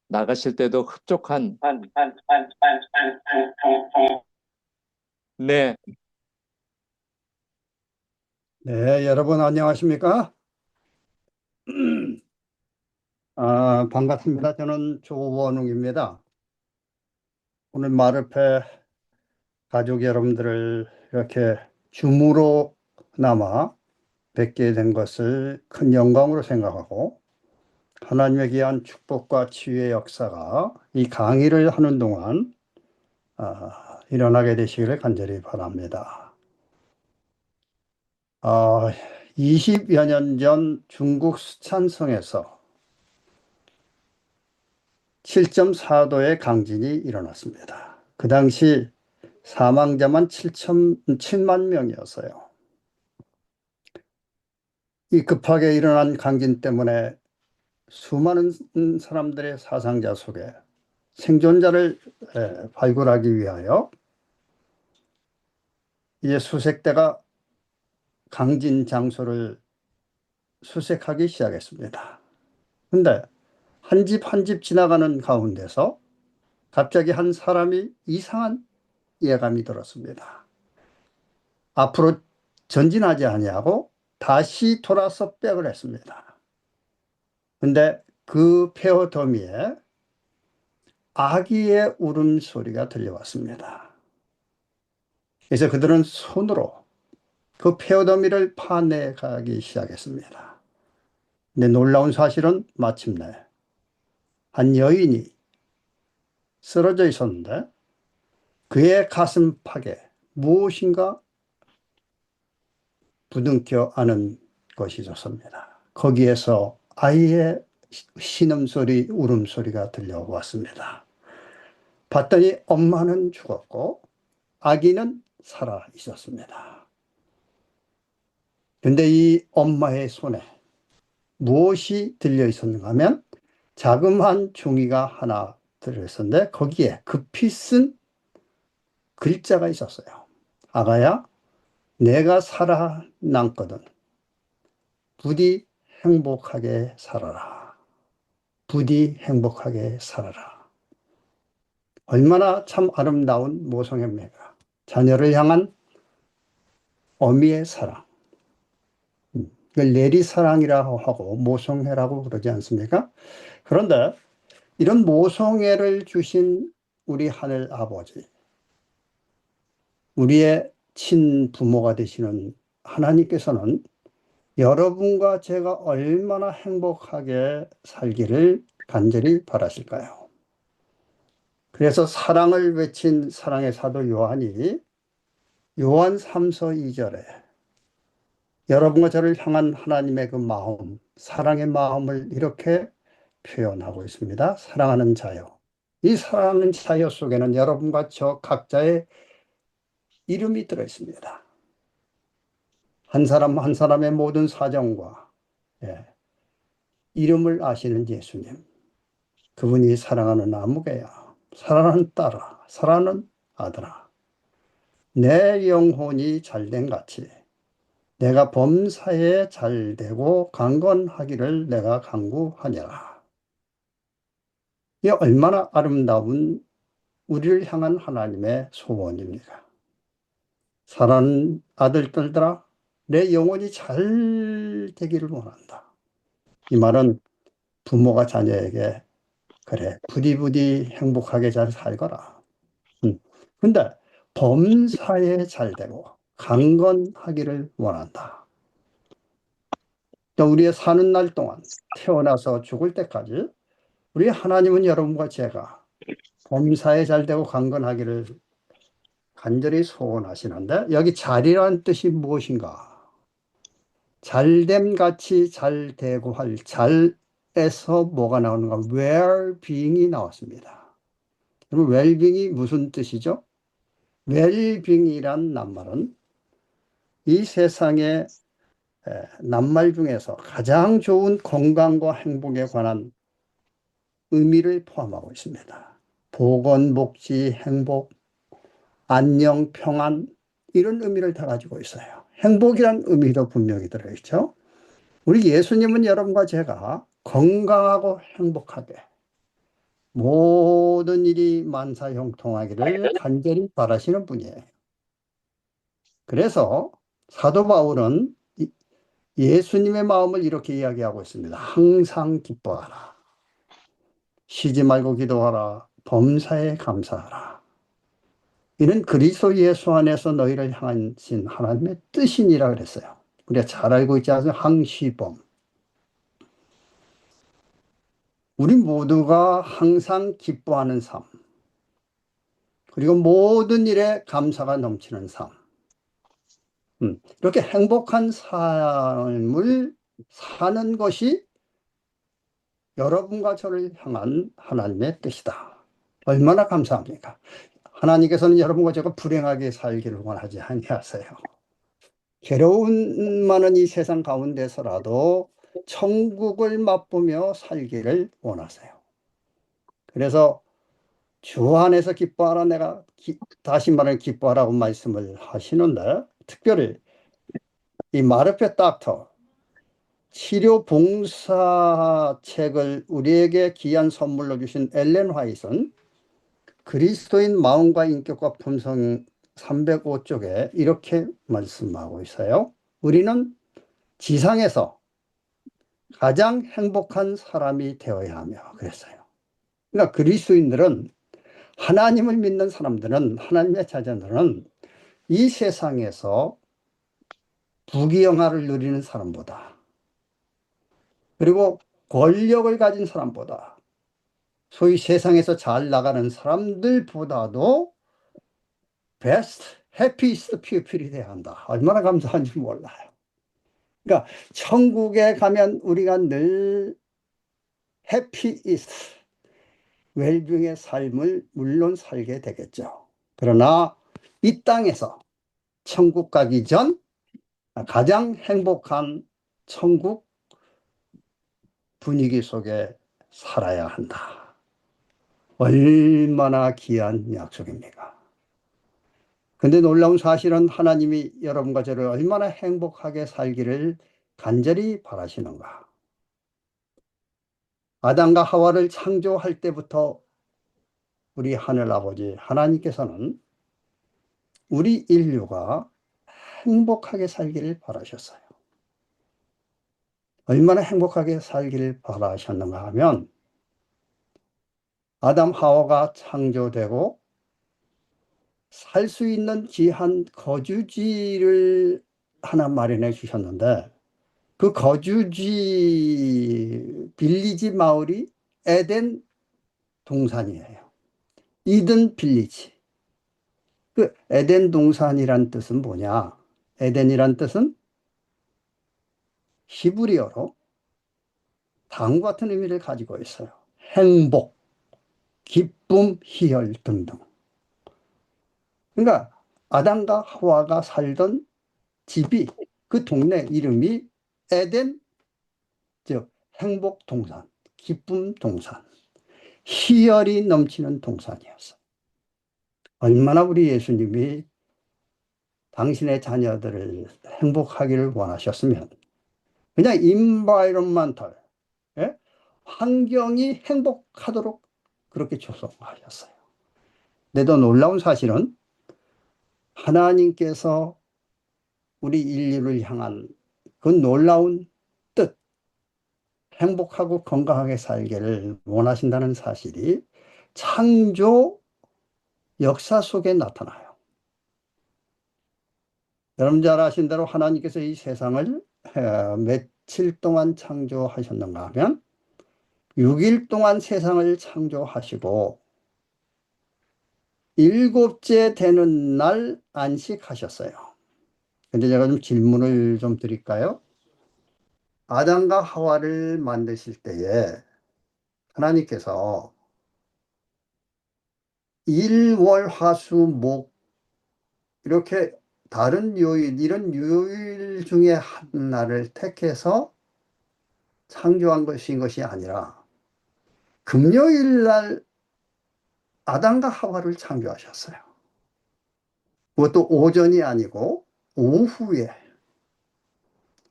나가실 때도 흡족한, 네, 네, 여러분 안녕하십니까? 반갑습니다. 저는 조원웅입니다. 오늘 마르페 가족 여러분들을 이렇게 줌으로나마 뵙게 된 것을 큰 영광으로 생각하고 하나님의 귀한 축복과 치유의 역사가 이 강의를 하는 동안 일어나게 되시기를 간절히 바랍니다. 20여 년 전 중국 수촨성에서 7.4도의 강진이 일어났습니다. 그 당시 사망자만 7만 명이었어요. 이 급하게 일어난 강진 때문에 수많은 사람들의 사상자 속에 생존자를 발굴하기 위하여 이제 수색대가 강진 장소를 수색하기 시작했습니다. 근데 한 집 한 집 지나가는 가운데서 갑자기 한 사람이 이상한 예감이 들었습니다. 앞으로 전진하지 아니하고 다시 돌아서 백을 했습니다. 근데 그 폐허 더미에 아기의 울음소리가 들려왔습니다. 그래서 그들은 손으로 그 폐허 더미를 파내가기 시작했습니다. 근데 놀라운 사실은 마침내 한 여인이 쓰러져 있었는데 그의 가슴팍에 무엇인가 부둥켜 안은 것이 있었습니다. 거기에서 아이의 신음소리, 울음소리가 들려왔습니다. 봤더니 엄마는 죽었고 아기는 살아 있었습니다. 근데 이 엄마의 손에 무엇이 들려 있었는가 하면 자그마한 종이가 하나 들어있었는데 거기에 급히 쓴 글자가 있었어요. 아가야, 내가 살아남거든. 부디 행복하게 살아라. 부디 행복하게 살아라. 얼마나 참 아름다운 모성애입니까? 자녀를 향한 어미의 사랑. 이걸 내리사랑이라고 하고 모성애라고 그러지 않습니까? 그런데 이런 모성애를 주신 우리 하늘 아버지, 우리의 친부모가 되시는 하나님께서는 여러분과 제가 얼마나 행복하게 살기를 간절히 바라실까요? 그래서 사랑을 외친 사랑의 사도 요한이 요한 3서 2절에 여러분과 저를 향한 하나님의 그 마음, 사랑의 마음을 이렇게 표현하고 있습니다. 사랑하는 자요. 이 사랑하는 자요 속에는 여러분과 저 각자의 이름이 들어 있습니다. 한 사람 한 사람의 모든 사정과 이름을 아시는 예수님. 그분이 사랑하는 아무개야, 사랑하는 딸아, 사랑하는 아들아. 내 영혼이 잘된 같이 내가 범사에 잘되고 강건하기를 내가 간구하니라. 이 얼마나 아름다운 우리를 향한 하나님의 소원입니까? 사랑하는 아들들아, 내 영혼이 잘 되기를 원한다. 이 말은 부모가 자녀에게 그래, 부디부디 행복하게 잘 살거라. 근데 범사에 잘 되고 강건하기를 원한다. 우리의 사는 날 동안 태어나서 죽을 때까지 우리 하나님은 여러분과 제가 범사에 잘 되고 강건하기를 간절히 소원하시는데 여기 잘이라는 뜻이 무엇인가? 잘됨 같이 잘 되고 할 잘에서 뭐가 나오는가? well-being이 나왔습니다. 그럼 well-being이 무슨 뜻이죠? well-being이란 낱말은 이 세상의 낱말 중에서 가장 좋은 건강과 행복에 관한 의미를 포함하고 있습니다. 보건, 복지, 행복, 안녕, 평안 이런 의미를 다 가지고 있어요. 행복이란 의미도 분명히 들어있죠. 우리 예수님은 여러분과 제가 건강하고 행복하게 모든 일이 만사형통하기를 간절히 바라시는 분이에요. 그래서 사도 바울은 예수님의 마음을 이렇게 이야기하고 있습니다. 항상 기뻐하라. 쉬지 말고 기도하라. 범사에 감사하라. 이는 그리스도 예수 안에서 너희를 향하신 하나님의 뜻이니라 그랬어요. 우리가 잘 알고 있지 않습니까? 항시범. 우리 모두가 항상 기뻐하는 삶. 그리고 모든 일에 감사가 넘치는 삶. 이렇게 행복한 삶을 사는 것이 여러분과 저를 향한 하나님의 뜻이다. 얼마나 감사합니까? 하나님께서는 여러분과 제가 불행하게 살기를 원하지 아니하세요. 괴로운 많은 이 세상 가운데서라도 천국을 맛보며 살기를 원하세요. 그래서 주 안에서 기뻐하라. 내가 다시 말하면 기뻐하라고 말씀을 하시는데, 특별히 이 마르페 닥터 치료 봉사 책을 우리에게 귀한 선물로 주신 엘렌 화이트는 그리스도인 마음과 인격과 품성 305쪽에 이렇게 말씀하고 있어요. 우리는 지상에서 가장 행복한 사람이 되어야 하며 그랬어요. 그러니까 그리스도인들은, 하나님을 믿는 사람들은, 하나님의 자녀들은 이 세상에서 부귀영화를 누리는 사람보다, 그리고 권력을 가진 사람보다, 소위 세상에서 잘 나가는 사람들보다도 베스트, 해피스트 피플이 돼야 한다. 얼마나 감사한지 몰라요. 그러니까 천국에 가면 우리가 늘 해피이스트, 웰빙의 삶을 물론 살게 되겠죠. 그러나 이 땅에서 천국 가기 전 가장 행복한 천국 분위기 속에 살아야 한다. 얼마나 귀한 약속입니까? 근데 놀라운 사실은 하나님이 여러분과 저를 얼마나 행복하게 살기를 간절히 바라시는가. 아담과 하와를 창조할 때부터 우리 하늘 아버지 하나님께서는 우리 인류가 행복하게 살기를 바라셨어요. 얼마나 행복하게 살기를 바라셨는가 하면, 아담 하와가 창조되고 살 수 있는 귀한 거주지를 하나 마련해 주셨는데, 그 거주지 빌리지 마을이 에덴 동산이에요. 이든 빌리지. 그 에덴 동산이란 뜻은 뭐냐? 에덴이란 뜻은 히브리어로 다음과 같은 의미를 가지고 있어요. 행복, 기쁨, 희열 등등. 그러니까 아담과 하와가 살던 집이, 그 동네 이름이 에덴, 즉 행복 동산, 기쁨 동산, 희열이 넘치는 동산이었어요. 얼마나 우리 예수님이 당신의 자녀들을 행복하기를 원하셨으면 그냥 인바이런먼털, 예? 환경이 행복하도록 그렇게 조성하셨어요. 근데도 놀라운 사실은 하나님께서 우리 인류를 향한 그 놀라운 뜻, 행복하고 건강하게 살기를 원하신다는 사실이 창조 역사 속에 나타나요. 여러분 잘 아신 대로 하나님께서 이 세상을 며칠 동안 창조하셨는가 하면 6일 동안 세상을 창조하시고 일곱째 되는 날 안식하셨어요. 근데 제가 좀 질문을 좀 드릴까요? 아담과 하와를 만드실 때에 하나님께서 일, 월, 화, 수, 목 이렇게 다른 요일, 이런 요일 중에 하나를 택해서 창조한 것이 아니라 금요일 날 아담과 하와를 창조하셨어요. 그것도 오전이 아니고 오후에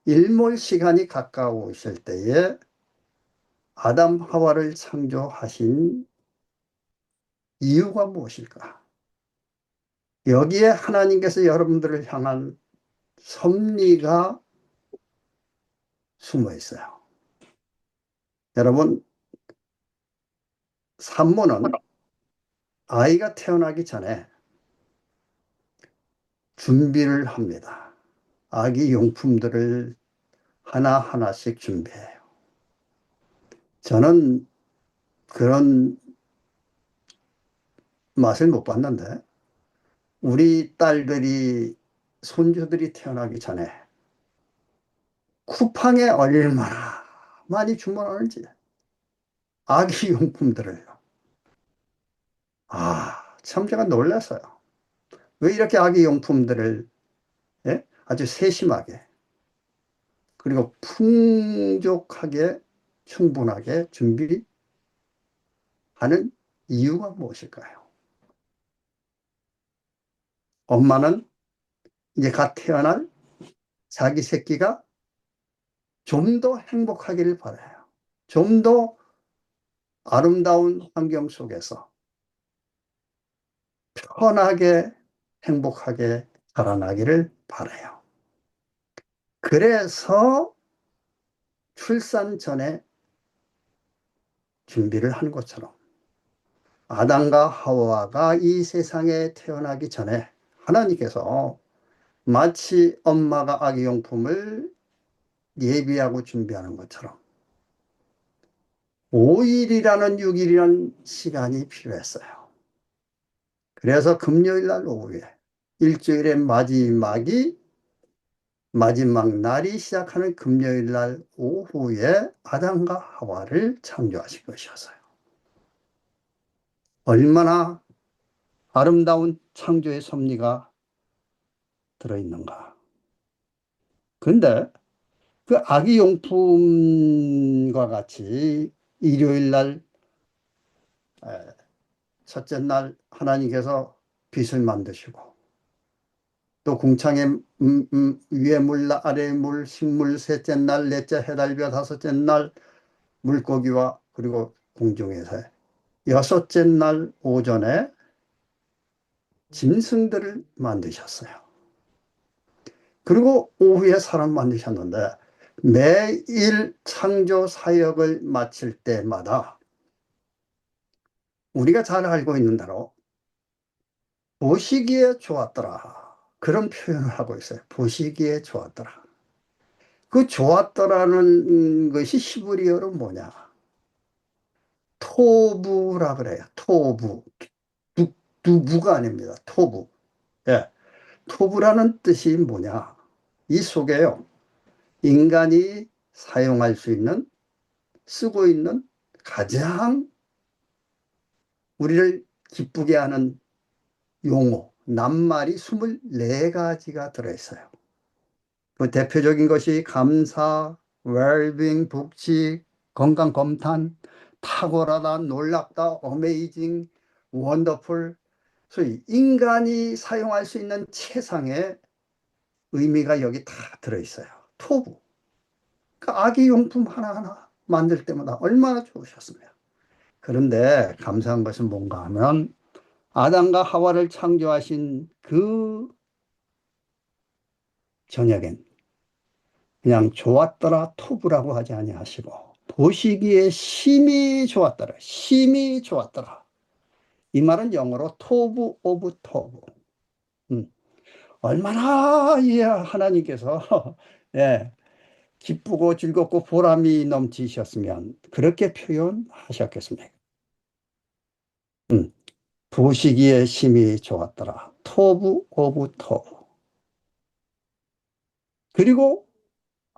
일몰 시간이 가까우실 때에 아담 하와를 창조하신 이유가 무엇일까? 여기에 하나님께서 여러분들을 향한 섭리가 숨어 있어요. 여러분, 산모는 아이가 태어나기 전에 준비를 합니다. 아기 용품들을 하나하나씩 준비해요. 저는 그런 맛을 못 봤는데, 우리 딸들이, 손주들이 태어나기 전에 쿠팡에 얼마나 많이 주문하는지, 아기 용품들을. 참 제가 놀랐어요. 왜 이렇게 아기 용품들을, 예? 아주 세심하게, 그리고 풍족하게, 충분하게 준비하는 이유가 무엇일까요? 엄마는 이제 갓 태어날 자기 새끼가 좀 더 행복하기를 바라요. 좀 더 아름다운 환경 속에서 편하게 행복하게 자라나기를 바라요. 그래서 출산 전에 준비를 하는 것처럼 아담과 하와가 이 세상에 태어나기 전에 하나님께서 마치 엄마가 아기 용품을 예비하고 준비하는 것처럼 5일이라는 6일이라는 시간이 필요했어요. 그래서 금요일 날 오후에 일주일의 마지막 날이 시작하는 금요일 날 오후에 아담과 하와를 창조하신 것이었어요. 얼마나 아름다운 창조의 섭리가 들어있는가. 그런데 그 아기 용품과 같이 일요일 날, 첫째 날 하나님께서 빛을 만드시고, 또 궁창에 위에 물 아래 물 식물, 셋째 날 넷째 해달별, 다섯째 날 물고기와 그리고 공중에서, 여섯째 날 오전에 짐승들을 만드셨어요. 그리고 오후에 사람 만드셨는데, 매일 창조 사역을 마칠 때마다 우리가 잘 알고 있는 대로 보시기에 좋았더라, 그런 표현을 하고 있어요. 보시기에 좋았더라. 그 좋았더라는 것이 히브리어로 뭐냐? 토부라 그래요. 토부. 두부가 아닙니다. 토부. 예. 토부라는 뜻이 뭐냐? 이 속에요, 인간이 사용할 수 있는, 쓰고 있는 가장 우리를 기쁘게 하는 용어, 낱말이 24가지가 들어있어요. 그 대표적인 것이 감사, 웰빙, 복지, 건강, 검탄, 탁월하다, 놀랍다, 어메이징, 원더풀. 소위 인간이 사용할 수 있는 최상의 의미가 여기 다 들어있어요. 토부. 그 아기 용품 하나하나 만들 때마다 얼마나 좋으셨습니까? 그런데 감사한 것은 뭔가 하면 아담과 하와를 창조하신 그 저녁엔 그냥 좋았더라 토부라고 하지 아니하시고 보시기에 심히 좋았더라, 심히 좋았더라. 이 말은 영어로 토브 오브 토브. 얼마나 하나님께서 예, 기쁘고 즐겁고 보람이 넘치셨으면 그렇게 표현하셨겠습니까? 보시기에 심히 좋았더라. 토브 오브 토브. 그리고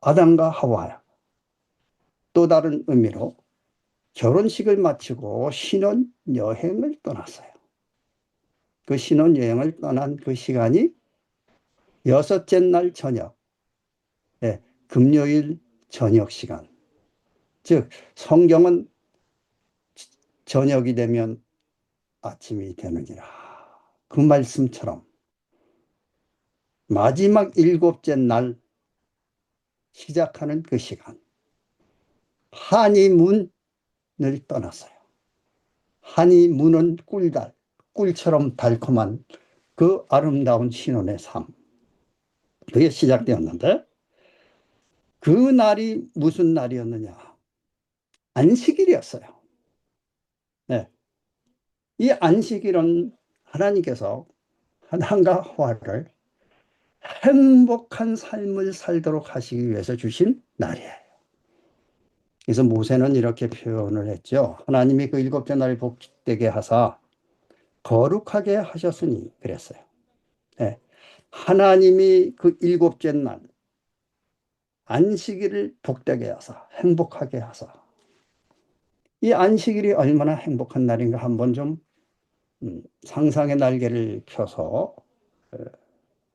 아담과 하와야 또 다른 의미로 결혼식을 마치고 신혼 여행을 떠났어요. 그 신혼 여행을 떠난 그 시간이 여섯째 날 저녁, 예, 금요일 저녁 시간. 즉 성경은 저녁이 되면 아침이 되느니라, 그 말씀처럼 마지막 일곱째 날 시작하는 그 시간, 한이 문을 떠났어요. 한이 무는 꿀달, 꿀처럼 달콤한 그 아름다운 신혼의 삶. 그게 시작되었는데 그 날이 무슨 날이었느냐? 안식일이었어요. 네. 이 안식일은 하나님께서 아담과 하와를 행복한 삶을 살도록 하시기 위해서 주신 날이에요. 그래서 모세는 이렇게 표현을 했죠. 하나님이 그 일곱째 날 복되게 하사 거룩하게 하셨으니 그랬어요. 네. 하나님이 그 일곱째 날 안식일을 복되게 하사 행복하게 하사 이 안식일이 얼마나 행복한 날인가 한번 좀 상상의 날개를 펴서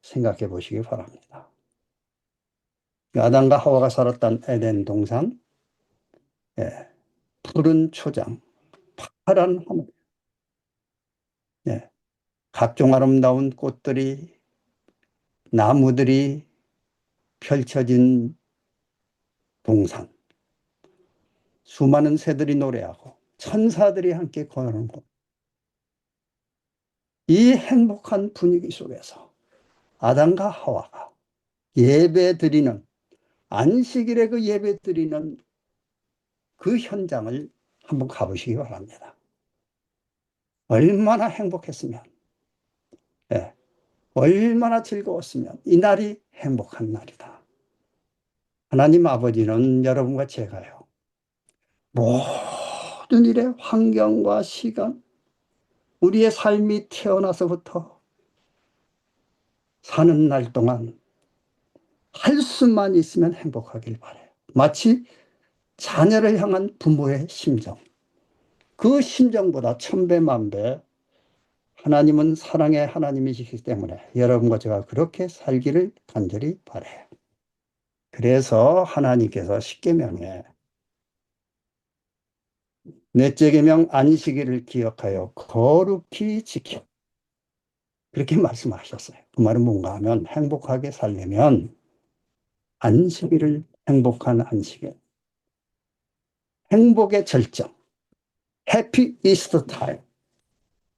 생각해 보시기 바랍니다. 아담과 하와가 살았던 에덴 동산, 예, 푸른 초장, 파란 하늘, 예, 각종 아름다운 꽃들이, 나무들이 펼쳐진 동산, 수많은 새들이 노래하고 천사들이 함께 거하는 곳. 이 행복한 분위기 속에서 아담과 하와가 예배 드리는 안식일에 그 예배 드리는 그 현장을 한번 가보시기 바랍니다. 얼마나 행복했으면, 예, 얼마나 즐거웠으면 이 날이 행복한 날이다. 하나님 아버지는 여러분과 제가요, 모든 일의 환경과 시간, 우리의 삶이 태어나서부터 사는 날 동안 할 수만 있으면 행복하길 바래요. 마치 자녀를 향한 부모의 심정, 그 심정보다 천배 만배 하나님은 사랑의 하나님이시기 때문에 여러분과 제가 그렇게 살기를 간절히 바래요. 그래서 하나님께서 십계명에 넷째 계명 안식일을 기억하여 거룩히 지켜 그렇게 말씀하셨어요. 그 말은 뭔가 하면 행복하게 살려면 안식일을 행복한 안식일, 행복의 절정, 해피 이스터 타임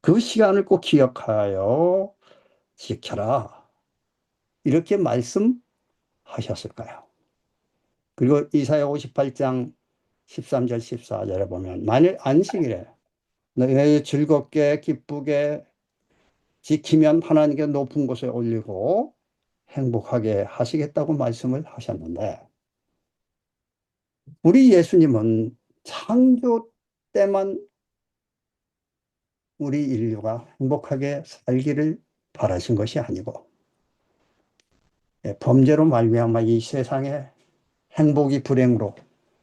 그 시간을 꼭 기억하여 지켜라 이렇게 말씀하셨을까요? 그리고 이사야 58장 13절 14절에 보면 만일 안식일에 너희 즐겁게 기쁘게 지키면 하나님께 높은 곳에 올리고 행복하게 하시겠다고 말씀을 하셨는데 우리 예수님은 창조 때만 우리 인류가 행복하게 살기를 바라신 것이 아니고 범죄로 말미암아 이 세상에 행복이 불행으로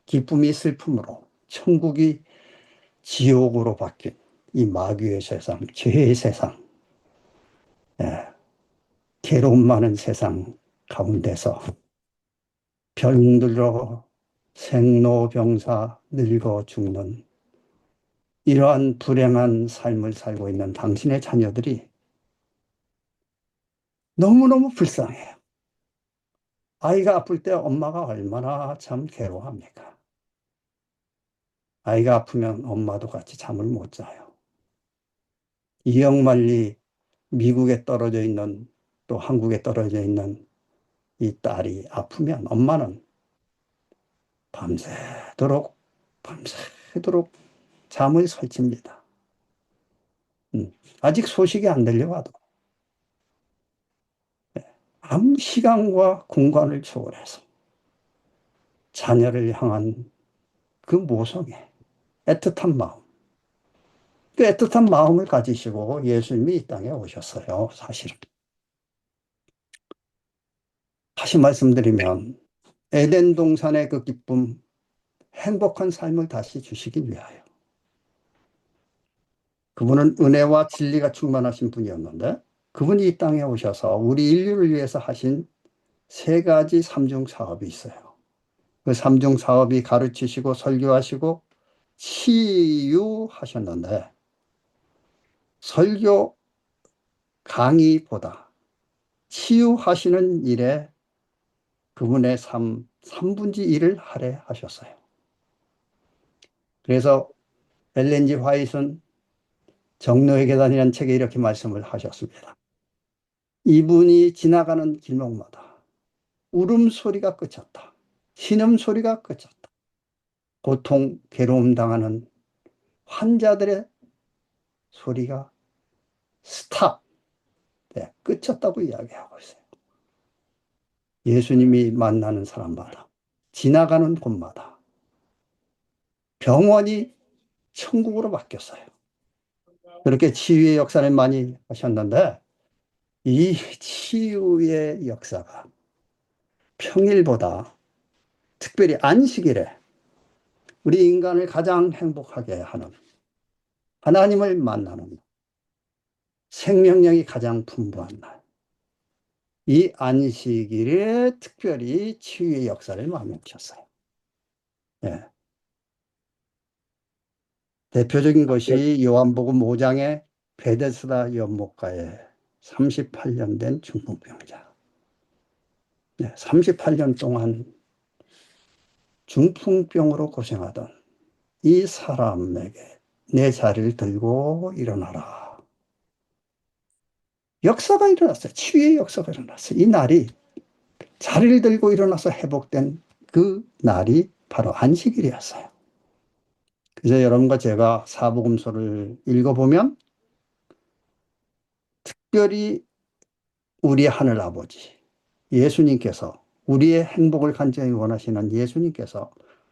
기쁨이 슬픔으로 천국이 지옥으로 바뀐 이 마귀의 세상, 죄의 세상, 괴로움 많은 세상 가운데서 병들어 생로병사 늙어 죽는 이러한 불행한 삶을 살고 있는 당신의 자녀들이 너무너무 불쌍해요. 아이가 아플 때 엄마가 얼마나 참 괴로워합니까? 아이가 아프면 엄마도 같이 잠을 못 자요. 이영만리 미국에 떨어져 있는 또 한국에 떨어져 있는 이 딸이 아프면 엄마는 밤새도록 밤새도록 잠을 설칩니다. 아직 소식이 안 들려와도 아무 시간과 공간을 초월해서 자녀를 향한 그 모성애, 애틋한 마음, 그 애틋한 마음을 가지시고 예수님이 이 땅에 오셨어요, 사실은. 다시 말씀드리면 에덴 동산의 그 기쁨, 행복한 삶을 다시 주시기 위하여 그분은 은혜와 진리가 충만하신 분이었는데 그분이 이 땅에 오셔서 우리 인류를 위해서 하신 세 가지 삼중 사업이 있어요. 그 삼중 사업이 가르치시고 설교하시고 치유하셨는데 설교 강의보다 치유하시는 일에 그분의 삶 3분의 1을 할애하셨어요. 그래서 엘렌 지 화이트는 정로의 계단이라는 책에 이렇게 말씀을 하셨습니다. 이분이 지나가는 길목마다 울음소리가 그쳤다. 신음소리가 그쳤다. 고통, 괴로움 당하는 환자들의 소리가 스탑, 네, 그쳤다고 이야기하고 있어요. 예수님이 만나는 사람마다, 지나가는 곳마다 병원이 천국으로 바뀌었어요. 그렇게 치유의 역사를 많이 하셨는데, 이 치유의 역사가 평일보다 특별히 안식일에 우리 인간을 가장 행복하게 하는 하나님을 만나는 생명력이 가장 풍부한 날. 이 안식일에 특별히 치유의 역사를 많이 하셨어요. 예. 대표적인 것이 요한복음 5장의 베데스다 연못가에 38년 된 중풍병자. 38년 동안 중풍병으로 고생하던 이 사람에게 내 자리를 들고 일어나라. 역사가 일어났어요. 치유의 역사가 일어났어요. 이 날이 자리를 들고 일어나서 회복된 그 날이 바로 안식일이었어요. 그래서 여러분과 제가 사복음서를 읽어보면 특별히 우리 하늘 아버지 예수님께서 우리의 행복을 간절히 원하시는 예수님께서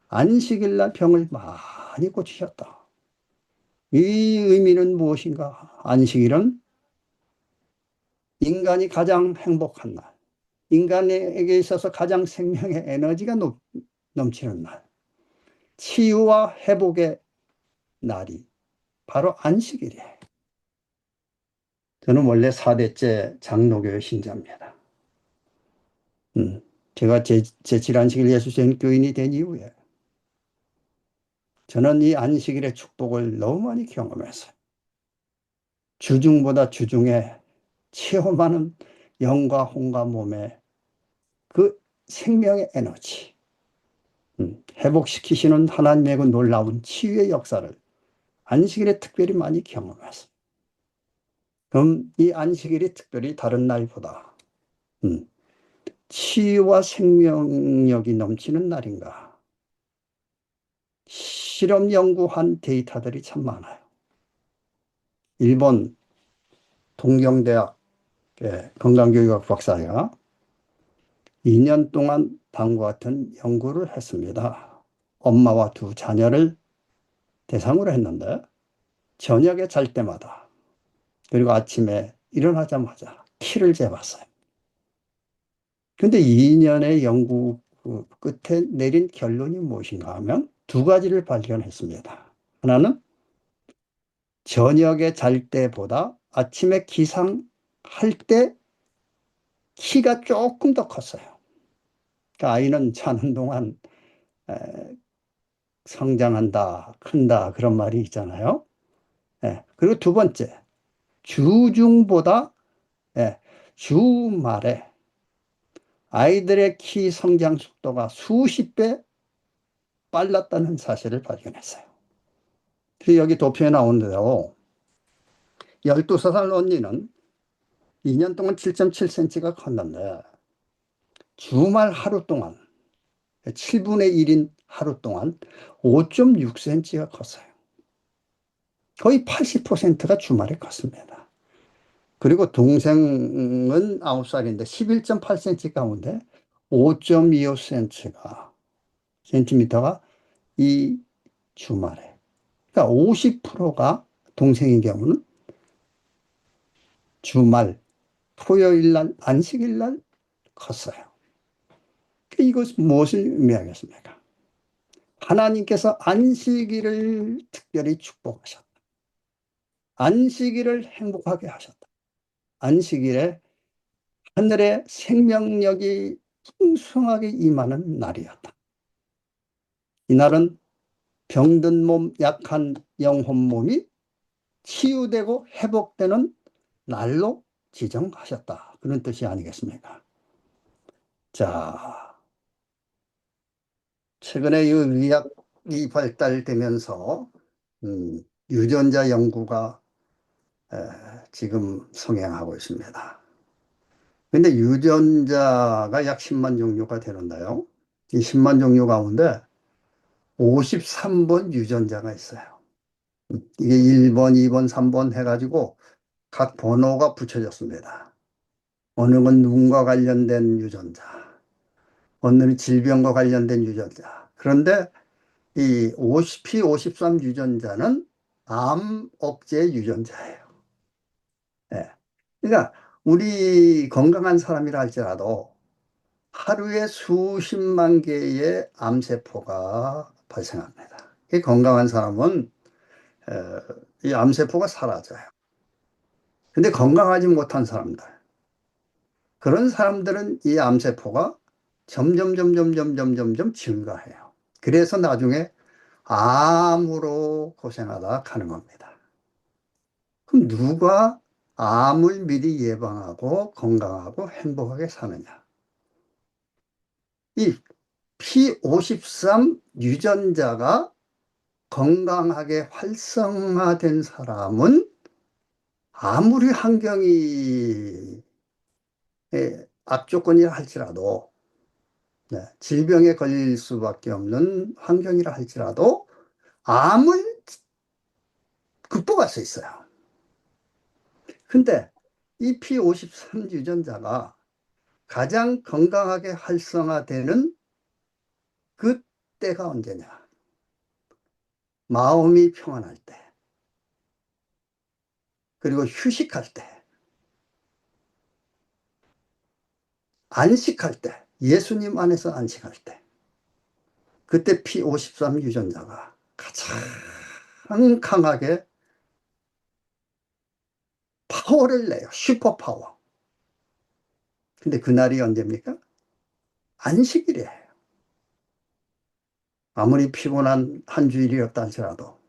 안식일 날 병을 많이 고치셨다. 이 의미는 무엇인가? 안식일은 인간이 가장 행복한 날, 인간에게 있어서 가장 생명의 에너지가 넘치는 날, 치유와 회복의 날이 바로 안식일이에요. 저는 원래 4대째 장로교의 신자입니다. 제가 제7안식일 예수생 교인이 된 이후에 저는 이 안식일의 축복을 너무 많이 경험했어요. 주중보다 주중에 체험하는 영과 혼과 몸의 그 생명의 에너지, 회복시키시는 하나님의 그 놀라운 치유의 역사를 안식일에 특별히 많이 경험했어요. 그럼 이 안식일이 특별히 다른 날보다 치유와 생명력이 넘치는 날인가? 실험 연구한 데이터들이 참 많아요. 일본 동경대학의 건강교육학 박사가 2년 동안 다음과 같은 연구를 했습니다. 엄마와 두 자녀를 대상으로 했는데 저녁에 잘 때마다 그리고 아침에 일어나자마자 키를 재봤어요. 근데 2년의 연구 끝에 내린 결론이 무엇인가 하면 두 가지를 발견했습니다. 하나는 저녁에 잘 때보다 아침에 기상할 때 키가 조금 더 컸어요. 그러니까 아이는 자는 동안 성장한다, 큰다 그런 말이 있잖아요. 그리고 두 번째, 주중보다 주말에 아이들의 키 성장 속도가 수십 배 빨랐다는 사실을 발견했어요. 그래서 여기 도표에 나오는데요. 12살 언니는 2년 동안 7.7cm가 컸는데 주말 하루 동안 7분의 1인 하루 동안 5.6cm가 컸어요. 거의 80%가 주말에 컸습니다. 그리고 동생은 9살인데 11.8cm 가운데 5.25cm가 센티미터가 이 주말에. 그러니까 50%가 동생의 경우는 주말, 토요일 날, 안식일 날 컸어요. 이것은 무엇을 의미하겠습니까? 하나님께서 안식일을 특별히 축복하셨다. 안식일을 행복하게 하셨다. 안식일에 하늘의 생명력이 풍성하게 임하는 날이었다. 이날은 병든 몸, 약한 영혼 몸이 치유되고 회복되는 날로 지정하셨다. 그런 뜻이 아니겠습니까? 자, 최근에 이 의학이 발달되면서 유전자 연구가 지금 성행하고 있습니다. 근데 유전자가 약 10만 종류가 되는데요. 이 10만 종류 가운데 53번 유전자가 있어요. 이게 1번, 2번, 3번 해가지고 각 번호가 붙여졌습니다. 어느 건 누군가 관련된 유전자, 어느 는 질병과 관련된 유전자. 그런데 이 P53 유전자는 암 억제 유전자예요. 예. 그러니까 우리 건강한 사람이라 할지라도 하루에 수십만 개의 암세포가 발생합니다. 이 건강한 사람은 이 암세포가 사라져요. 근데 건강하지 못한 사람들, 그런 사람들은 이 암세포가 점점 증가해요. 그래서 나중에 암으로 고생하다 가는 겁니다. 그럼 누가 암을 미리 예방하고 건강하고 행복하게 사느냐? 이 P53 유전자가 건강하게 활성화된 사람은 아무리 환경이 악조건이라 할지라도 질병에 걸릴 수밖에 없는 환경이라 할지라도 암을 극복할 수 있어요. 근데 이 P53 유전자가 가장 건강하게 활성화되는 그 때가 언제냐? 마음이 평안할 때, 그리고 휴식할 때, 안식할 때, 예수님 안에서 안식할 때, 그때 P53 유전자가 가장 강하게 파워를 내요. 슈퍼 파워. 근데 그날이 언제입니까? 안식일이에요. 아무리 피곤한 한 주일이었다 할지라도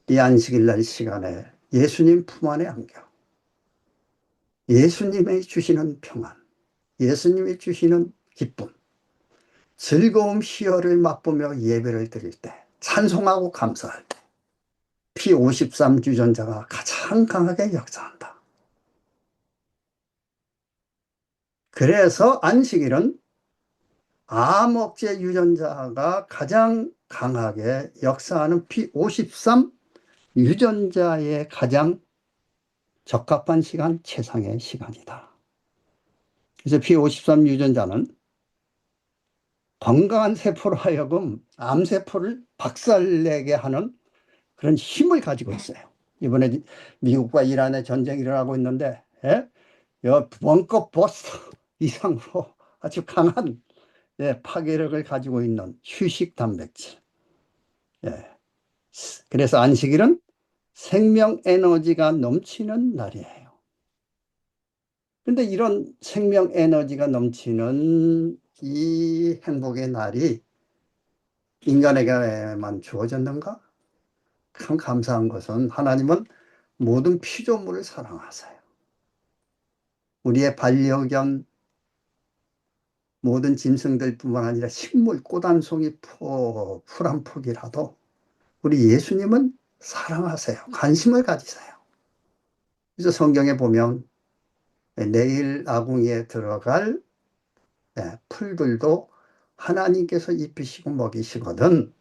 이 안식일 날 시간에 예수님 품 안에 안겨. 예수님이 주시는 평안, 예수님이 주시는 기쁨, 즐거움 희열을 맛보며 예배를 드릴 때, 찬송하고 감사할 때 P53 유전자가 가장 강하게 역사한다. 그래서 안식일은 암 억제 유전자가 가장 강하게 역사하는 P53 유전자의 가장 적합한 시간, 최상의 시간이다. 그래서 P53 유전자는 건강한 세포로 하여금 암세포를 박살내게 하는 그런 힘을 가지고 있어요. 이번에 미국과 이란의 전쟁이 일어나고 있는데, 원급 버스터 이상으로 아주 강한 파괴력을 가지고 있는 휴식 단백질. 그래서 안식일은 생명 에너지가 넘치는 날이에요. 근데 이런 생명 에너지가 넘치는 이 행복의 날이 인간에게만 주어졌는가? 참 감사한 것은 하나님은 모든 피조물을 사랑하세요. 우리의 반려견, 모든 짐승들뿐만 아니라 식물, 꽃 한 송이, 풀 한 폭이라도 우리 예수님은 사랑하세요. 관심을 가지세요. 그래서 성경에 보면 내일 아궁이에 들어갈 풀들도 하나님께서 입히시고 먹이시거든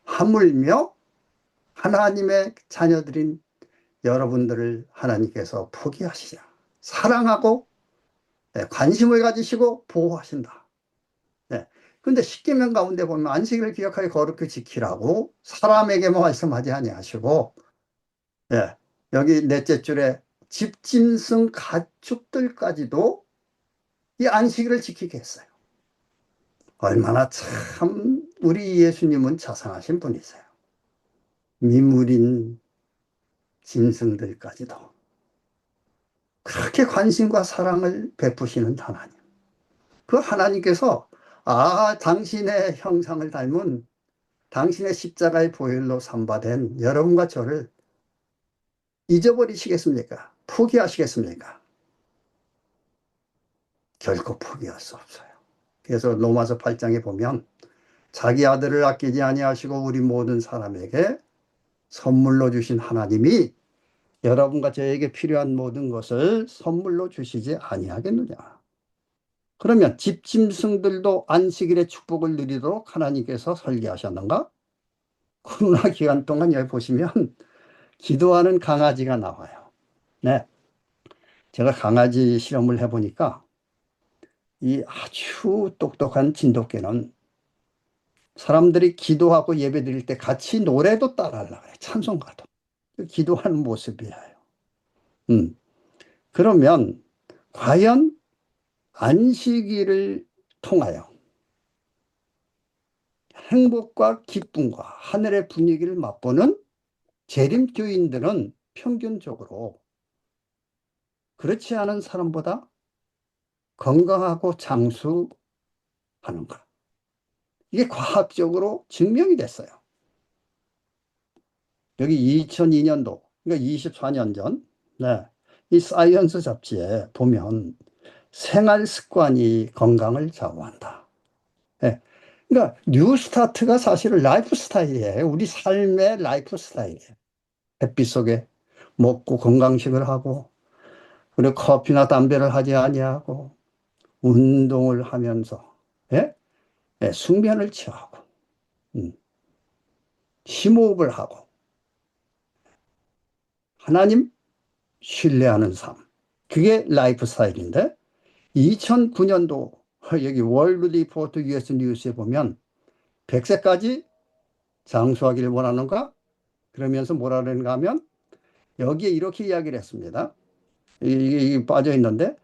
하물며 하나님의 자녀들인 여러분들을 하나님께서 포기하시지 않아요. 사랑하고 관심을 가지시고 보호하신다. 그런데 십계명 가운데 보면 안식일을 기억하여 거룩히 지키라고 사람에게만 말씀하지 아니하시고 여기 넷째 줄에 집짐승 가축들까지도 이 안식일을 지키게 했어요. 얼마나 참 우리 예수님은 자상하신 분이세요. 미물인 짐승들까지도 그렇게 관심과 사랑을 베푸시는 하나님. 그 하나님께서 당신의 형상을 닮은 당신의 십자가의 보혈로 삼바된 여러분과 저를 잊어버리시겠습니까? 포기하시겠습니까? 결코 포기할 수 없어요. 그래서 로마서 8장에 보면 자기 아들을 아끼지 아니하시고 우리 모든 사람에게 선물로 주신 하나님이 여러분과 저에게 필요한 모든 것을 선물로 주시지 아니하겠느냐. 그러면 집짐승들도 안식일의 축복을 누리도록 하나님께서 설계하셨는가? 코로나 기간 동안 여기 보시면 기도하는 강아지가 나와요. 네. 제가 강아지 실험을 해보니까 이 아주 똑똑한 진돗개는 사람들이 기도하고 예배 드릴 때 같이 노래도 따라하려고 그래요. 찬송가도. 기도하는 모습이에요. 그러면 과연 안식일을 통하여 행복과 기쁨과 하늘의 분위기를 맛보는 재림교인들은 평균적으로 그렇지 않은 사람보다 건강하고 장수하는가? 이게 과학적으로 증명이 됐어요. 여기 2002년도, 그러니까 24년 전, 네, 이 사이언스 잡지에 보면 생활 습관이 건강을 좌우한다. 네. 그러니까 뉴스타트가 사실은 라이프 스타일이에요. 우리 삶의 라이프 스타일이에요. 햇빛 속에 먹고 건강식을 하고, 그리고 커피나 담배를 하지 아니하고, 운동을 하면서, 예? 예, 숙면을 취하고, 음, 심호흡을 하고, 하나님 신뢰하는 삶. 그게 라이프 스타일인데, 2009년도 여기 월드 리포트 US 뉴스에 보면 100세까지 장수하기를 원하는가? 그러면서 뭐라 그러는가 하면 여기에 이렇게 이야기를 했습니다. 이게 빠져 있는데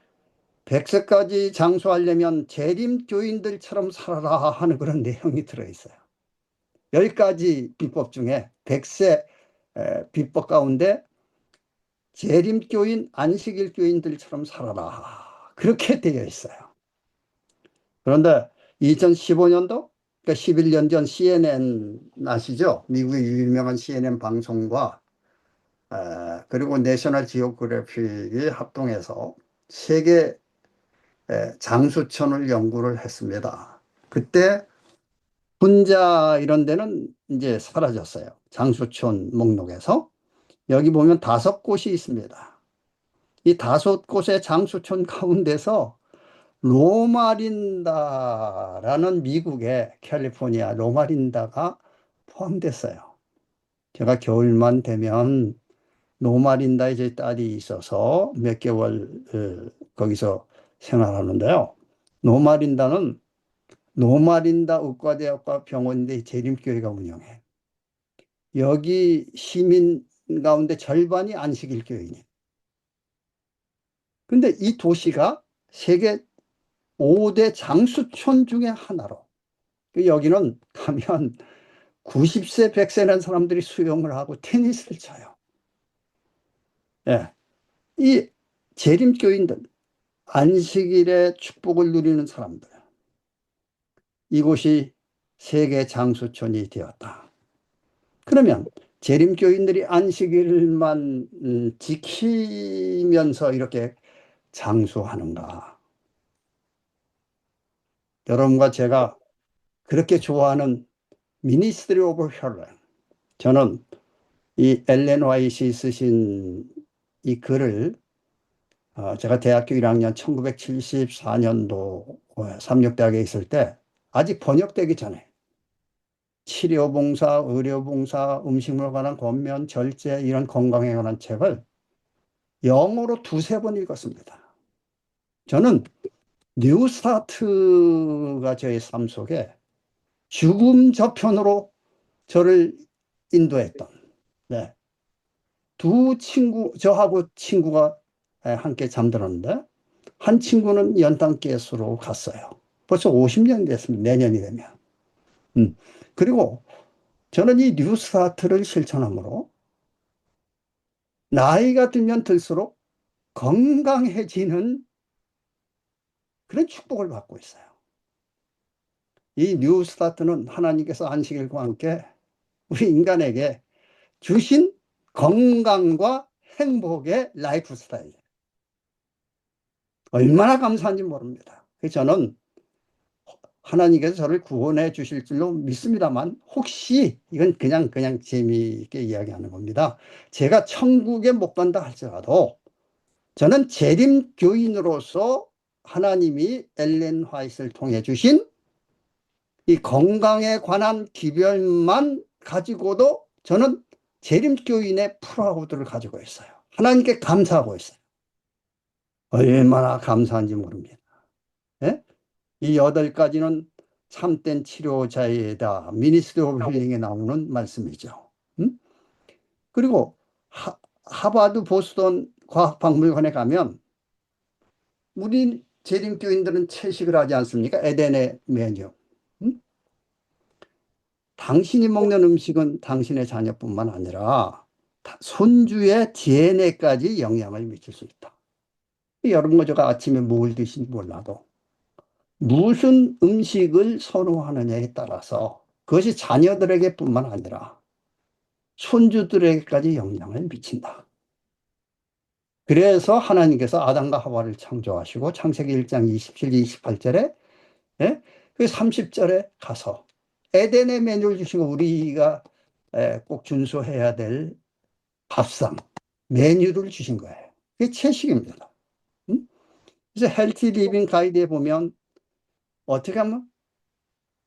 100세까지 장수하려면 재림교인들처럼 살아라 하는 그런 내용이 들어있어요. 10가지 비법 중에 100세 비법 가운데 재림교인, 안식일교인들처럼 살아라. 그렇게 되어 있어요. 그런데 2015년도, 그러니까 11년 전 CNN 아시죠? 미국의 유명한 CNN 방송과 그리고 내셔널 지오그래픽이 합동해서 세계 장수천을 연구를 했습니다. 그때 분자 이런 데는 이제 사라졌어요. 장수촌 목록에서. 여기 보면 5곳이 있습니다. 이 5곳의 장수촌 가운데서 로마린다라는 미국의 캘리포니아 로마린다가 포함됐어요. 제가 겨울만 되면 로마린다에 제 딸이 있어서 몇 개월 거기서 생활하는데요. 로마린다는 노마린다 의과대학과 병원인데 재림교회가 운영해. 여기 시민 가운데 절반이 안식일 교인이에요. 근데 이 도시가 세계 5대 장수촌 중에 하나로. 여기는 가면 90세, 100세는 사람들이 수영을 하고 테니스를 쳐요. 예. 이 재림교인들, 안식일의 축복을 누리는 사람들. 이곳이 세계 장수촌이 되었다. 그러면 재림교인들이 안식일만 지키면서 이렇게 장수하는가? 여러분과 제가 그렇게 좋아하는 미니스트리 오브 혈랭. 저는 이 엘렌 화이트이 쓰신 이 글을 제가 대학교 1학년 1974년도 삼육대학에 있을 때 아직 번역되기 전에 치료봉사, 의료봉사, 음식물에 관한 권면, 절제 이런 건강에 관한 책을 영어로 2~3번 읽었습니다. 저는 뉴스타트가 저의 삶 속에 죽음 저편으로 저를 인도했던 네. 저하고 친구가 함께 잠들었는데 한 친구는 연탄가스로 갔어요. 벌써 50년이 됐습니다. 내년이 되면. 그리고 저는 이 뉴스타트를 실천함으로 나이가 들면 들수록 건강해지는 그런 축복을 받고 있어요. 이 뉴스타트는 하나님께서 안식일과 함께 우리 인간에게 주신 건강과 행복의 라이프 스타일. 얼마나 감사한지 모릅니다. 그래서 저는 하나님께서 저를 구원해 주실 줄로 믿습니다만, 혹시 이건 그냥 재미있게 이야기하는 겁니다. 제가 천국에 못 간다 할지라도 저는 재림 교인으로서 하나님이 엘렌 화이트를 통해 주신 이 건강에 관한 기별만 가지고도 저는 재림 교인의 프라우드를 가지고 있어요. 하나님께 감사하고 있어요. 얼마나 감사한지 모릅니다. 예? 이 8가지는 참된 치료자이다. 미니스트리 오브 힐링에 나오는 말씀이죠. 그리고 하버드 보스턴 과학박물관에 가면 우리 재림교인들은 채식을 하지 않습니까? 에덴의 메뉴. 당신이 먹는 음식은 당신의 자녀뿐만 아니라 손주의 DNA까지 영향을 미칠 수 있다. 여러분, 제가 아침에 뭘 드신지 몰라도 무슨 음식을 선호하느냐에 따라서 그것이 자녀들에게뿐만 아니라 손주들에게까지 영향을 미친다. 그래서 하나님께서 아담과 하와를 창조하시고 창세기 1장 27, 28절에 그 30절에 가서 에덴의 메뉴를 주신 거 우리가 꼭 준수해야 될 밥상, 메뉴를 주신 거예요. 그게 채식입니다. 그래서 헬티 리빙 가이드에 보면 어떻게 하면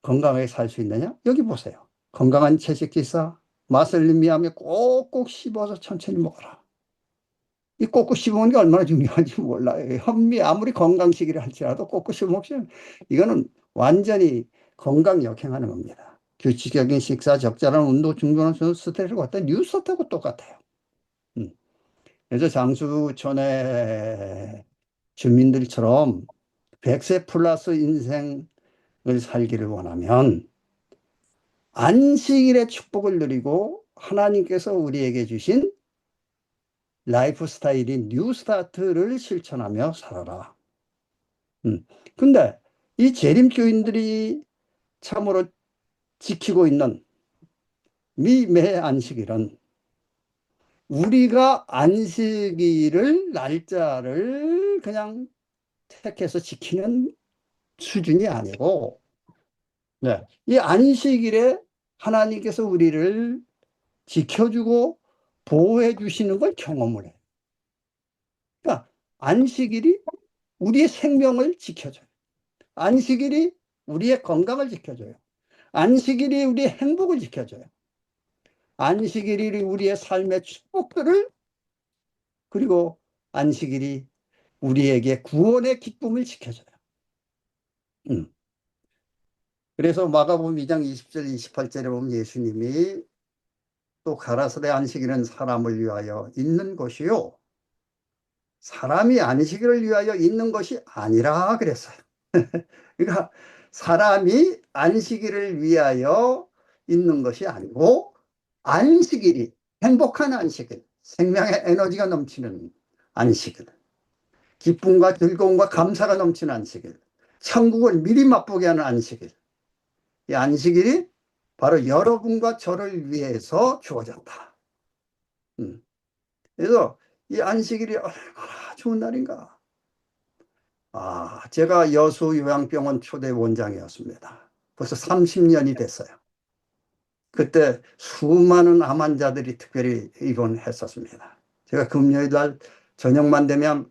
건강하게 살 수 있느냐? 여기 보세요. 건강한 채식 기사, 맛을 의미하며 꼭꼭 씹어서 천천히 먹어라. 이 꼭꼭 씹어먹는 게 얼마나 중요한지 몰라요. 현미 아무리 건강식이라 할지라도 꼭꼭 씹어먹으면 이거는 완전히 건강 역행하는 겁니다. 규칙적인 식사, 적절한 운동, 충분한 스트레스를 갖다 뉴스타트하고 똑같아요. 그래서 장수촌의 주민들처럼 100세 플러스 인생을 살기를 원하면 안식일의 축복을 누리고 하나님께서 우리에게 주신 라이프 스타일인 뉴스타트를 실천하며 살아라. 근데 이 재림교인들이 참으로 지키고 있는 매 안식일은 우리가 안식일을 날짜를 그냥 택해서 지키는 수준이 아니고, 네, 이 안식일에 하나님께서 우리를 지켜주고 보호해 주시는 걸 경험을 해요. 그러니까 안식일이 우리의 생명을 지켜줘요. 안식일이 우리의 건강을 지켜줘요. 안식일이 우리의 행복을 지켜줘요. 안식일이 우리의 삶의 축복들을, 그리고 안식일이 우리에게 구원의 기쁨을 지켜줘요. 그래서 마가복음 2장 20절 28절에 보면 예수님이 또 가라사대 안식일은 사람을 위하여 있는 것이요 사람이 안식일을 위하여 있는 것이 아니라 그랬어요. 그러니까 사람이 안식일을 위하여 있는 것이 아니고 안식일이 행복한 안식일, 생명의 에너지가 넘치는 안식일, 기쁨과 즐거움과 감사가 넘치는 안식일, 천국을 미리 맛보게 하는 안식일. 이 안식일이 바로 여러분과 저를 위해서 주어졌다. 그래서 이 안식일이 얼마나 좋은 날인가. 제가 여수 요양병원 초대 원장이었습니다. 벌써 30년이 됐어요. 그때 수많은 암 환자들이 특별히 입원했었습니다. 제가 금요일 날 저녁만 되면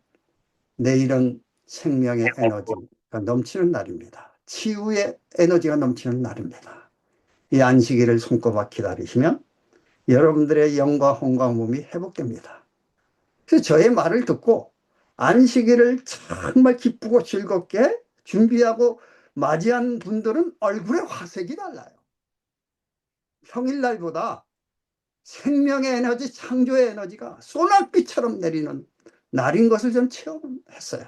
내일은 생명의 에너지가 넘치는 날입니다. 치유의 에너지가 넘치는 날입니다. 이 안식일을 손꼽아 기다리시면 여러분들의 영과 혼과 몸이 회복됩니다. 그래서 저의 말을 듣고 안식일을 정말 기쁘고 즐겁게 준비하고 맞이한 분들은 얼굴에 화색이 달라요. 평일날보다 생명의 에너지, 창조의 에너지가 소낙비처럼 내리는 날인 것을 좀 체험했어요.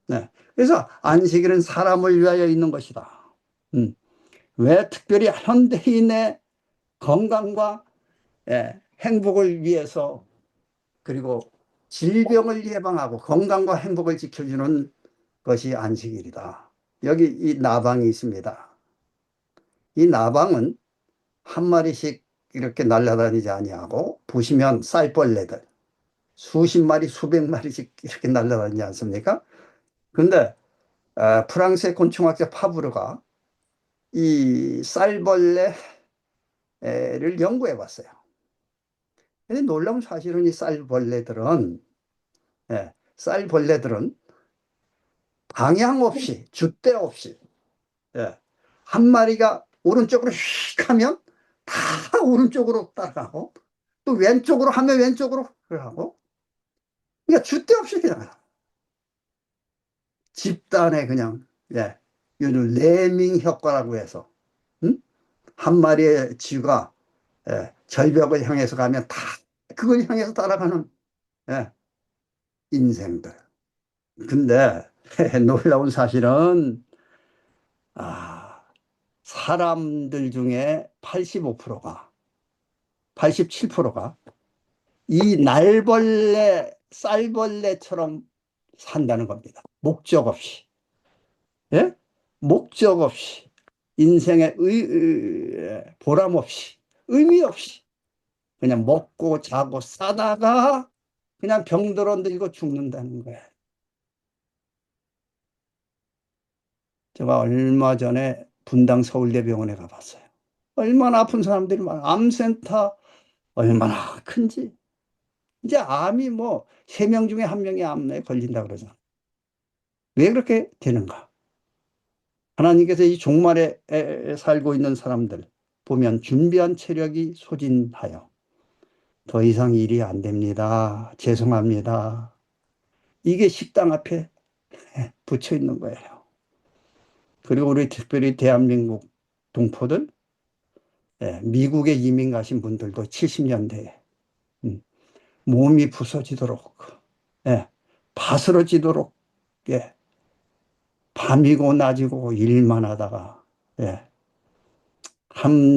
네. 그래서 안식일은 사람을 위하여 있는 것이다. 왜 특별히 현대인의 건강과 행복을 위해서, 그리고 질병을 예방하고 건강과 행복을 지켜주는 것이 안식일이다. 여기 이 나방이 있습니다. 이 나방은 한 마리씩 이렇게 날아다니지 아니하고 보시면 쌀벌레들 수십 마리 수백 마리씩 이렇게 날아다니지 않습니까? 근데 프랑스의 곤충학자 파브르가 이 쌀벌레를 연구해 봤어요. 근데 놀라운 사실은 이 쌀벌레들은 방향 없이, 줏대 없이, 예, 한 마리가 오른쪽으로 휙 하면 다 오른쪽으로 따라가고, 또 왼쪽으로 하면 왼쪽으로 가고, 그러니까 줏대 없이 그냥 집단의 그냥, 예, 요즘 레밍 효과라고 해서, 응? 한 마리의 쥐가 절벽을 향해서 가면 다 그걸 향해서 따라가는, 예, 인생들. 근데 놀라운 사실은 사람들 중에 85%가 87%가 이 쌀벌레처럼 산다는 겁니다. 목적 없이. 예? 목적 없이. 인생의 보람 없이. 의미 없이. 그냥 먹고 자고 싸다가 그냥 병들어 늙어 죽는다는 거예요. 제가 얼마 전에 분당 서울대병원에 가봤어요. 얼마나 아픈 사람들이 많아. 암센터 얼마나 큰지. 이제 암이 뭐 3명 중에 1명이 암에 걸린다 그러잖아. 왜 그렇게 되는가? 하나님께서 이 종말에 살고 있는 사람들 보면 준비한 체력이 소진하여 더 이상 일이 안 됩니다. 죄송합니다. 이게 식당 앞에 붙여 있는 거예요. 그리고 우리 특별히 대한민국 동포들, 미국에 이민 가신 분들도 70년대에 몸이 부서지도록, 바스러지도록, 밤이고 낮이고 일만 하다가,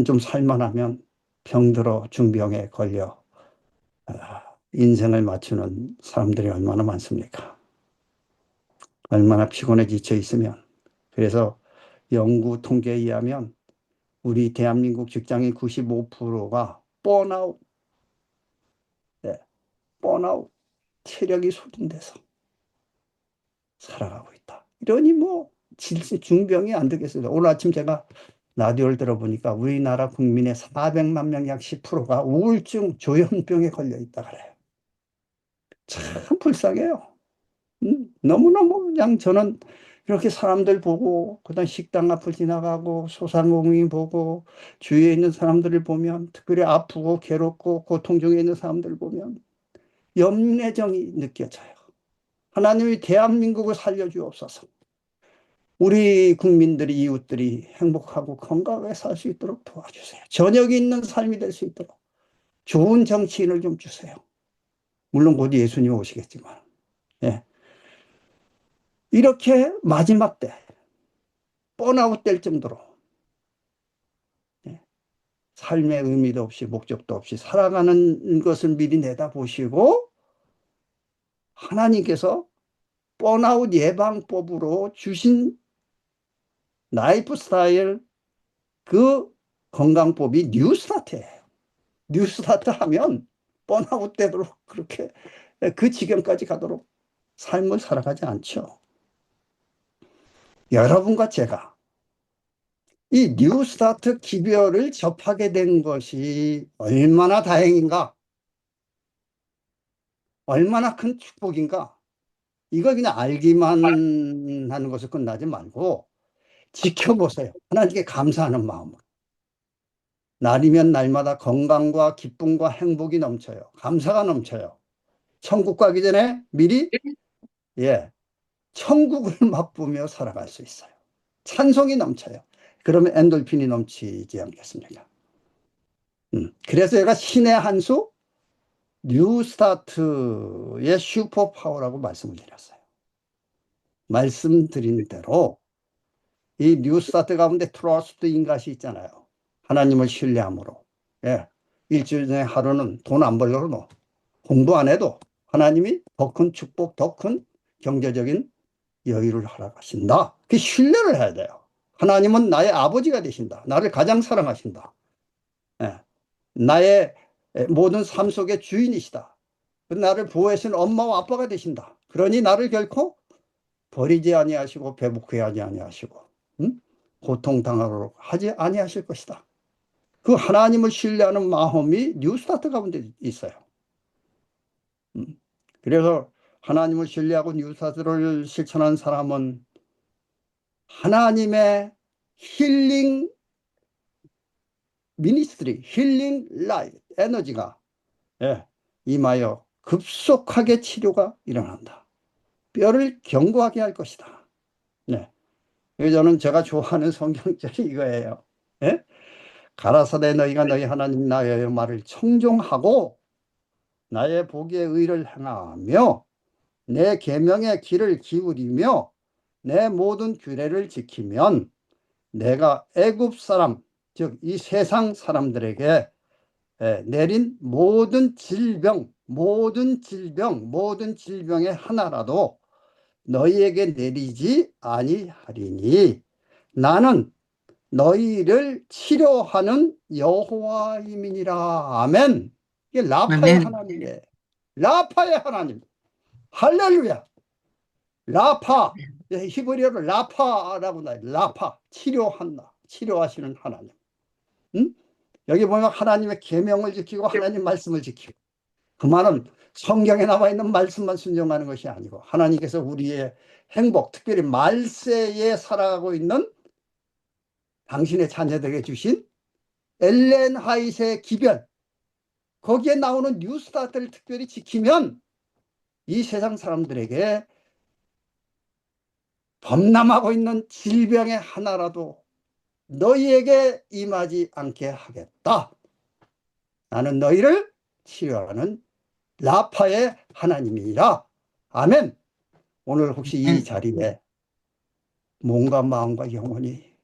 좀 살만하면 병들어 중병에 걸려 인생을 맞추는 사람들이 얼마나 많습니까? 얼마나 피곤해 지쳐 있으면. 그래서 연구 통계에 의하면 우리 대한민국 직장인 95%가 번아웃, 번아웃, 체력이 소진돼서 살아가고 있다. 이러니 뭐 중병이 안 되겠어요. 오늘 아침 제가 라디오를 들어보니까 우리나라 국민의 400만 명 약 10%가 우울증, 조현병에 걸려 있다 그래요. 참 불쌍해요. 너무너무 그냥 저는 이렇게 사람들 보고 그다음 식당 앞을 지나가고 소상공인 보고 주위에 있는 사람들을 보면 특별히 아프고 괴롭고 고통 중에 있는 사람들 보면 염려정이 느껴져요. 하나님이 대한민국을 살려주옵소서. 우리 국민들이 이웃들이 행복하고 건강하게 살 수 있도록 도와주세요. 저녁이 있는 삶이 될 수 있도록 좋은 정치인을 좀 주세요. 물론 곧 예수님 오시겠지만. 예. 이렇게 마지막 때 번아웃 될 정도로 삶의 의미도 없이 목적도 없이 살아가는 것을 미리 내다보시고 하나님께서 번아웃 예방법으로 주신 라이프 스타일 그 건강법이 뉴스타트예요. 뉴스타트 하면 번아웃 되도록 그렇게 그 지경까지 가도록 삶을 살아가지 않죠. 여러분과 제가 이 뉴스타트 기별을 접하게 된 것이 얼마나 다행인가, 얼마나 큰 축복인가. 이걸 그냥 알기만 하는 것을 끝나지 말고 지켜보세요. 하나님께 감사하는 마음으로. 날이면 날마다 건강과 기쁨과 행복이 넘쳐요. 감사가 넘쳐요. 천국 가기 전에 미리 천국을 맛보며 살아갈 수 있어요. 찬송이 넘쳐요. 그러면 엔돌핀이 넘치지 않겠습니까? 그래서 제가 신의 한 수 뉴스타트의 슈퍼파워라고 말씀을 드렸어요. 말씀드린 대로 이 뉴스타트 가운데 트러스트 인가시 있잖아요. 하나님을 신뢰함으로. 일주일 중에 하루는 돈 안 벌려도 공부 안 해도 하나님이 더 큰 축복, 더 큰 경제적인 여유를 허락하신다. 그 신뢰를 해야 돼요. 하나님은 나의 아버지가 되신다. 나를 가장 사랑하신다. 나의 모든 삶 속의 주인이시다. 나를 보호하시는 엄마와 아빠가 되신다. 그러니 나를 결코 버리지 아니하시고 배부케 하지 아니하시고 고통당하도록 하지 아니하실 것이다. 그 하나님을 신뢰하는 마음이 뉴스타트 가운데 있어요. 그래서 하나님을 신뢰하고 뉴스타트를 실천한 사람은 하나님의 힐링 미니스트리, 힐링 라이 에너지가 임하여 급속하게 치료가 일어난다. 뼈를 견고하게 할 것이다. 네. 저는 제가 좋아하는 성경절이 이거예요. 예? 가라사대 너희가 너희 하나님 나의 말을 청종하고 나의 보기에 의를 행하며 내 계명의 귀를 기울이며 내 모든 규례를 지키면 내가 애굽 사람, 즉 이 세상 사람들에게 내린 모든 질병의 하나라도 너희에게 내리지 아니하리니 나는 너희를 치료하는 여호와임이니라. 아멘. 이게 라파의 아멘. 하나님이에요. 라파의 하나님. 할렐루야. 라파. 히브리어로 라파라고 나요. 라파. 치료한다. 치료하시는 하나님. 응? 여기 보면 하나님의 계명을 지키고 하나님 말씀을 지키고, 그 말은 성경에 나와 있는 말씀만 순종하는 것이 아니고 하나님께서 우리의 행복, 특별히 말세에 살아가고 있는 당신의 자녀들에게 주신 엘렌 화이트의 기별, 거기에 나오는 뉴스타트를 특별히 지키면 이 세상 사람들에게 범람하고 있는 질병의 하나라도 너희에게 임하지 않게 하겠다. 나는 너희를 치료하는 라파의 하나님이라. 아멘. 오늘 혹시 이 자리에 몸과 마음과 영혼이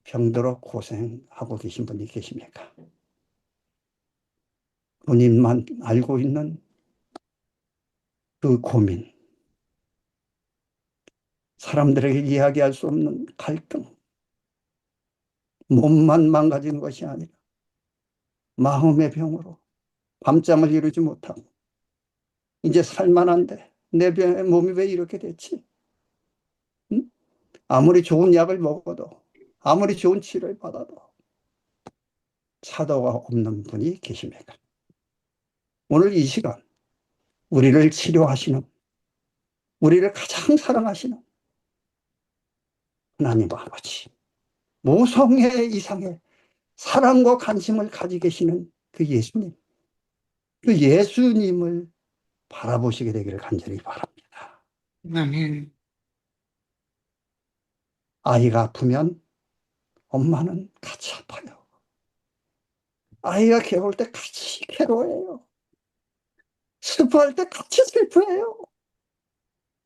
병들어 고생하고 계신 분이 계십니까? 본인만 알고 있는 그 고민, 사람들에게 이야기할 수 없는 갈등, 몸만 망가진 것이 아니라 마음의 병으로 밤잠을 이루지 못하고 이제 살만한데 내 몸이 왜 이렇게 됐지? 응? 아무리 좋은 약을 먹어도, 아무리 좋은 치료를 받아도 사도가 없는 분이 계십니까? 오늘 이 시간 우리를 치료하시는, 우리를 가장 사랑하시는 하나님 아버지, 모성애 이상의 사랑과 관심을 가지고 계시는 그 예수님, 그 예수님을 바라보시게 되기를 간절히 바랍니다. 아멘. 아이가 아프면 엄마는 같이 아파요. 아이가 괴로울 때 같이 괴로워해요. 슬퍼할 때 같이 슬퍼해요.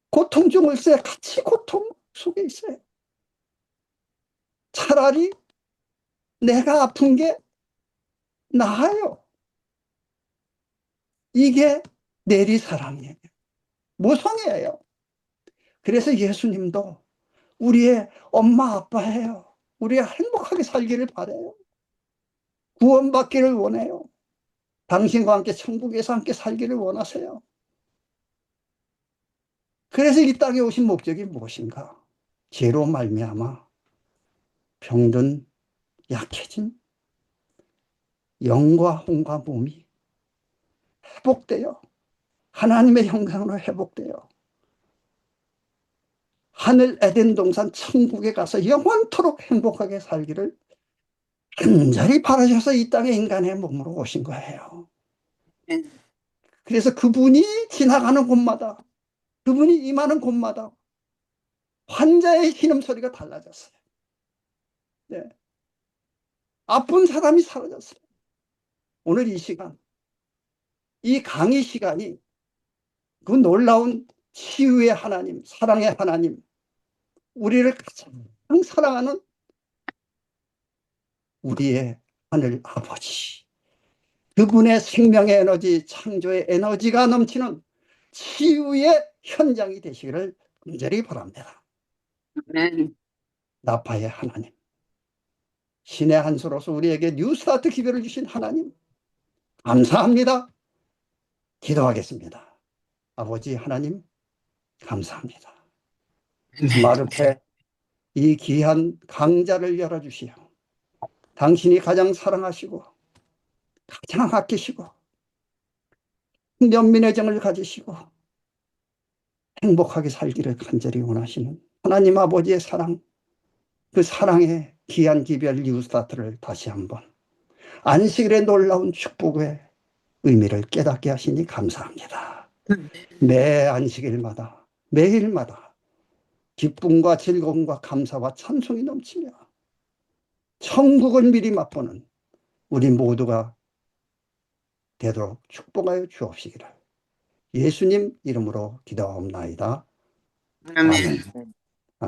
고통 중을 때 같이 고통 속에 있어요. 차라리 내가 아픈 게 나아요. 이게 내리사랑이에요. 모성애예요. 그래서 예수님도 우리의 엄마 아빠예요. 우리가 행복하게 살기를 바라요. 구원받기를 원해요. 당신과 함께 천국에서 함께 살기를 원하세요. 그래서 이 땅에 오신 목적이 무엇인가? 죄로 말미암아 병든 약해진 영과 혼과 몸이 회복되어 하나님의 형상으로 회복되어 하늘 에덴 동산 천국에 가서 영원토록 행복하게 살기를 간절히 바라셔서 이 땅에 인간의 몸으로 오신 거예요. 그래서 그분이 지나가는 곳마다, 그분이 임하는 곳마다 환자의 신음소리가 달라졌어요. 네. 아픈 사람이 사라졌어요. 오늘 이 시간, 이 강의 시간이 그 놀라운 치유의 하나님, 사랑의 하나님, 우리를 가장 사랑하는 우리의 하늘 아버지, 그분의 생명의 에너지, 창조의 에너지가 넘치는 치유의 현장이 되시기를 간절히 바랍니다. 아멘. 나파의 하나님, 신의 한 수로서 우리에게 뉴스타트 기별을 주신 하나님, 감사합니다. 기도하겠습니다. 아버지 하나님, 감사합니다. 아멘. 마르테 이 귀한 강자를 열어주시오. 당신이 가장 사랑하시고 가장 아끼시고 면민의 정을 가지시고 행복하게 살기를 간절히 원하시는 하나님 아버지의 사랑, 그 사랑의 귀한 기별 뉴스타트를 다시 한번 안식일의 놀라운 축복의 의미를 깨닫게 하시니 감사합니다. 매 안식일마다 매일마다 기쁨과 즐거움과 감사와 찬송이 넘치며 천국을 미리 맛보는 우리 모두가 되도록 축복하여 주옵시기를 예수님 이름으로 기도하옵나이다. 아멘. 아멘.